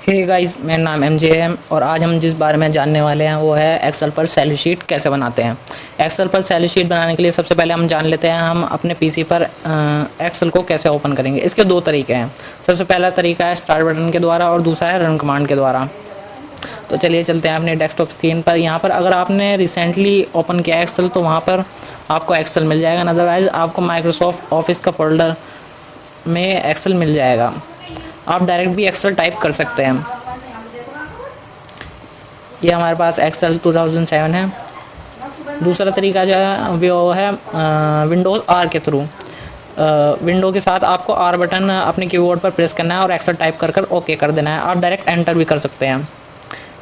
Hey guys, मेरा नाम MJ है और आज हम जिस बारे में जानने वाले हैं वो है एक्सेल पर सैलरी शीट कैसे बनाते हैं। एक्सेल पर सैलरी शीट बनाने के लिए सबसे पहले हम जान लेते हैं हम अपने पीसी पर एक्सेल को कैसे ओपन करेंगे। इसके दो तरीके हैं। सबसे पहला तरीका है स्टार्ट बटन के द्वारा और दूसरा है रन कमांड के द्वारा। तो चलिए चलते हैं अपने डेस्कटॉप स्क्रीन पर। यहाँ पर अगर आपने रिसेंटली ओपन किया एक्सेल तो वहाँ पर आपको एक्सेल मिल जाएगा, अदरवाइज़ आपको माइक्रोसॉफ्ट ऑफिस का फोल्डर में एक्सेल मिल जाएगा। आप डायरेक्ट भी एक्सेल टाइप कर सकते हैं। ये हमारे पास एक्सेल 2007 है। दूसरा तरीका जो है वो है विंडोज़ आर के थ्रू। विंडो के साथ आपको आर बटन अपने कीबोर्ड पर प्रेस करना है और एक्सेल टाइप कर ओके कर देना है। आप डायरेक्ट एंटर भी कर सकते हैं।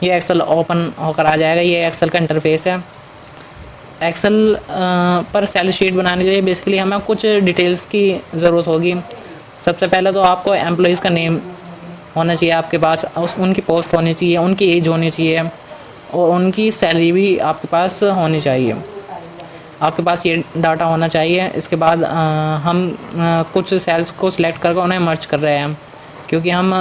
ये एक्सेल ओपन होकर आ जाएगा। ये एक्सेल का इंटरफेस है। एक्सेल पर सैलरी शीट बनाने के लिए बेसिकली हमें कुछ डिटेल्स की ज़रूरत होगी। सबसे पहले तो आपको एम्प्लॉइज़ का नेम होना चाहिए आपके पास, उनकी पोस्ट होनी चाहिए, उनकी एज होनी चाहिए और उनकी सैलरी भी आपके पास होनी चाहिए। आपके पास ये डाटा होना चाहिए। इसके बाद हम कुछ सेल्स को सिलेक्ट करके उन्हें मर्ज कर रहे हैं, क्योंकि हम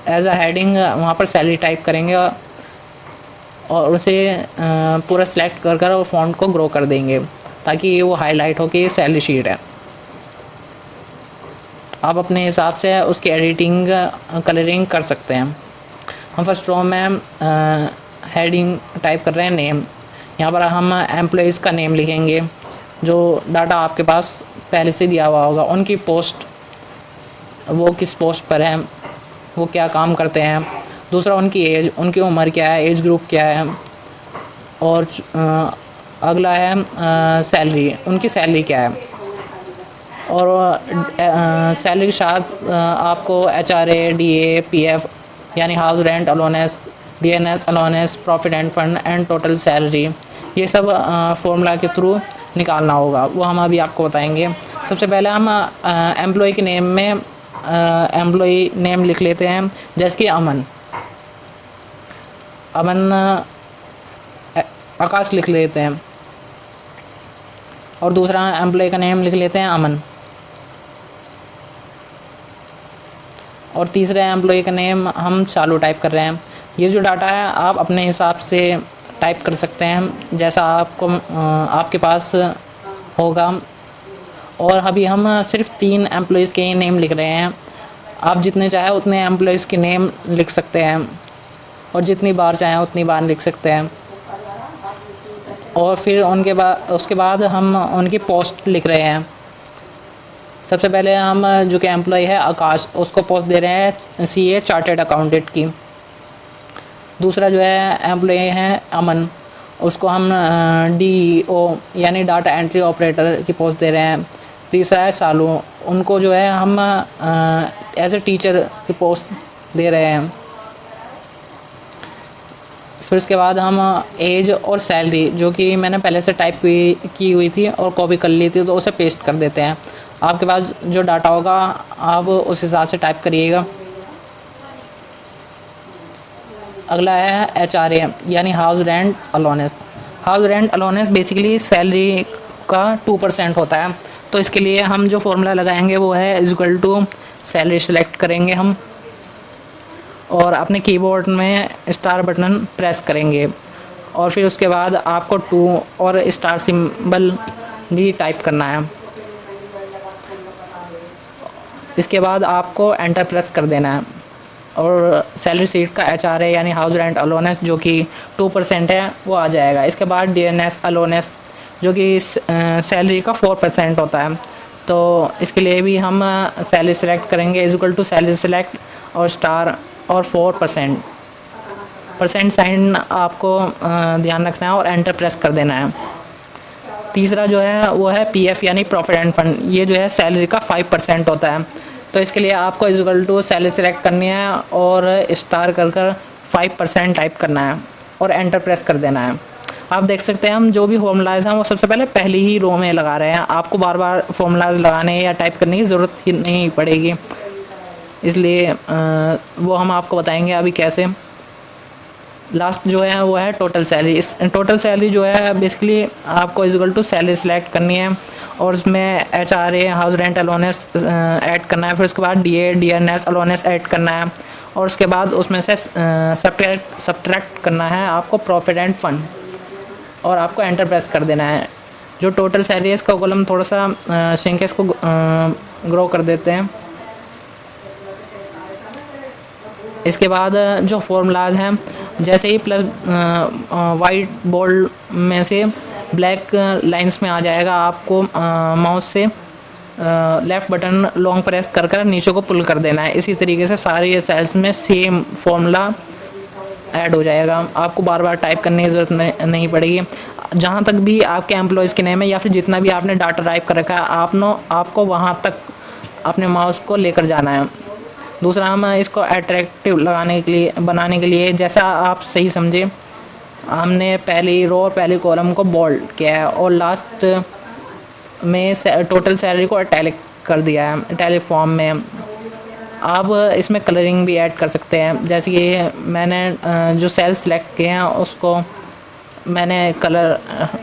एज अ हेडिंग वहाँ पर सैलरी टाइप करेंगे और उसे पूरा सिलेक्ट कर और फॉन्ट को ग्रो कर देंगे ताकि वो हाईलाइट हो कि ये सैलरी शीट है। आप अपने हिसाब से उसकी एडिटिंग कलरिंग कर सकते हैं। हम फर्स्ट रो में हेडिंग टाइप कर रहे हैं नेम। यहाँ पर हम एम्प्लॉइज़ का नेम लिखेंगे, जो डाटा आपके पास पहले से दिया हुआ होगा। उनकी पोस्ट, वो किस पोस्ट पर है, वो क्या काम करते हैं। दूसरा उनकी एज, उनकी उम्र क्या है, एज ग्रुप क्या है। और अगला है सैलरी, उनकी सैलरी क्या है। और सैलरी के साथ आपको HRA, DA, PF यानी house rent allowance, DNS allowance, profit end fund and total salary, ये सब फॉर्मूला के थ्रू निकालना होगा। वो हम अभी आपको बताएंगे। सबसे पहले हम एम्प्लॉय के नेम में एम्प्लॉय नेम लिख लेते हैं, जैसे कि अमन आकाश लिख लेते हैं। और दूसरा एम्प्लॉय का नेम लिख लेते हैं अमन। और तीसरे एम्प्लॉय का नेम हम चालू टाइप कर रहे हैं। ये जो डाटा है आप अपने हिसाब से टाइप कर सकते हैं, जैसा आपको आपके पास होगा। और अभी हम सिर्फ 3 एम्प्लॉयज़ के नेम लिख रहे हैं। आप जितने चाहे उतने एम्प्लॉयज़ के नेम लिख सकते हैं और जितनी बार चाहें उतनी बार लिख सकते हैं। और फिर उसके बाद हम उनकी पोस्ट लिख रहे हैं। सबसे पहले हम जो कि एम्प्लॉय है आकाश, उसको पोस्ट दे रहे हैं CA चार्टेड अकाउंटेंट की। दूसरा जो है एम्प्लॉय है अमन, उसको हम DO यानी डाटा एंट्री ऑपरेटर की पोस्ट दे रहे हैं। तीसरा है सालू, उनको जो है हम एज ए टीचर की पोस्ट दे रहे हैं। फिर उसके बाद हम एज और सैलरी, जो कि मैंने पहले से टाइप की हुई थी और कॉपी कर ली थी, तो उसे पेस्ट कर देते हैं। आपके पास जो डाटा होगा आप उस हिसाब से टाइप करिएगा। अगला है HRA यानी house rent allowance. House rent allowance basically salary का 2% होता है। तो इसके लिए हम जो फॉर्मूला लगाएंगे वो है इक्वल टू सैलरी सेलेक्ट करेंगे हम और अपने कीबोर्ड में स्टार बटन प्रेस करेंगे और फिर उसके बाद आपको 2 और स्टार सिंबल भी टाइप करना है। इसके बाद आपको एंटर प्रेस कर देना है और सैलरी शीट का HRA यानी हाउस रेंट अलाउंस जो कि 2% है वो आ जाएगा। इसके बाद DNS अलाउंस जो कि सैलरी का 4% होता है। तो इसके लिए भी हम सैलरी सेलेक्ट करेंगे इक्वल टू सैलरी सेलेक्ट और स्टार और 4% साइन आपको ध्यान रखना है और एंटर प्रेस कर देना है। तीसरा जो है वो है PF यानी प्रॉफिट एंड फंड। ये जो है सैलरी का 5% होता है। तो इसके लिए आपको इक्वल टू सैलरी सेलेक्ट करनी है और स्टार कर 5% टाइप करना है और एंटर प्रेस कर देना है। आप देख सकते हैं हम जो भी फॉर्मूलाज हैं वो सबसे पहले पहली ही रो में लगा रहे हैं। आपको बार बार फॉर्मूलाज लगाने या टाइप करने की ज़रूरत ही नहीं पड़ेगी, इसलिए वो हम आपको बताएंगे अभी कैसे। लास्ट जो है वो है टोटल सैलरी। इस टोटल सैलरी जो है बेसिकली आपको इक्वल टू सैलरी सेलेक्ट करनी है और उसमें HRA house rent allowance add करना है। फिर उसके बाद DA DNS अलाउंस ऐड करना है और उसके बाद उसमें से सब्ट्रैक्ट करना है आपको प्रॉफिट एंड फंड, और आपको एंटर प्रेस कर देना है। जो टोटल सैलरी है इसका कॉलम थोड़ा सा सिंक है, इसको ग्रो कर देते हैं। इसके बाद जो फॉर्मूलाज हैं, जैसे ही प्लस वाइट बोल्ड में से ब्लैक लाइंस में आ जाएगा, आपको माउस से लेफ़्ट बटन लॉन्ग प्रेस कर कर नीचे को पुल कर देना है। इसी तरीके से सारे ये सेल्स में सेम फॉर्मूला ऐड हो जाएगा, आपको बार बार टाइप करने की ज़रूरत नहीं पड़ेगी। जहाँ तक भी आपके एम्प्लॉयज़ के नेम है या फिर जितना भी आपने डाटा टाइप कर रखा है, आपको वहाँ तक अपने माउस को लेकर जाना है। दूसरा, हम इसको अट्रैक्टिव बनाने के लिए जैसा आप सही समझे, हमने पहली रो और पहली कॉलम को बोल्ड किया है और लास्ट में टोटल सैलरी को इटैलिक कर दिया है, इटैलिक फॉर्म में। आप इसमें कलरिंग भी ऐड कर सकते हैं, जैसे कि मैंने जो सेल सेलेक्ट किए हैं उसको मैंने कलर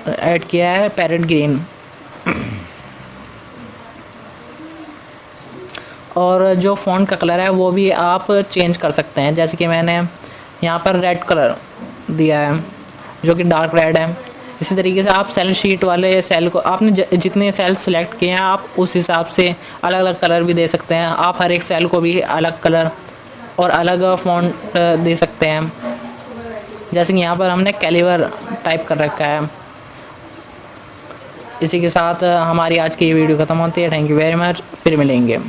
ऐड किया है पैरेट ग्रीन। और जो फ़ॉन्ट का कलर है वो भी आप चेंज कर सकते हैं, जैसे कि मैंने यहाँ पर रेड कलर दिया है जो कि डार्क रेड है। इसी तरीके से आप सेल शीट वाले सेल को आपने जितने सेल सेलेक्ट किए हैं आप उस हिसाब से अलग अलग कलर भी दे सकते हैं। आप हर एक सेल को भी अलग कलर और अलग फ़ॉन्ट दे सकते हैं, जैसे कि यहाँ पर हमने कैलिबर टाइप कर रखा है। इसी के साथ हमारी आज की ये वीडियो ख़त्म होती है। थैंक यू वेरी मच, फिर मिलेंगे।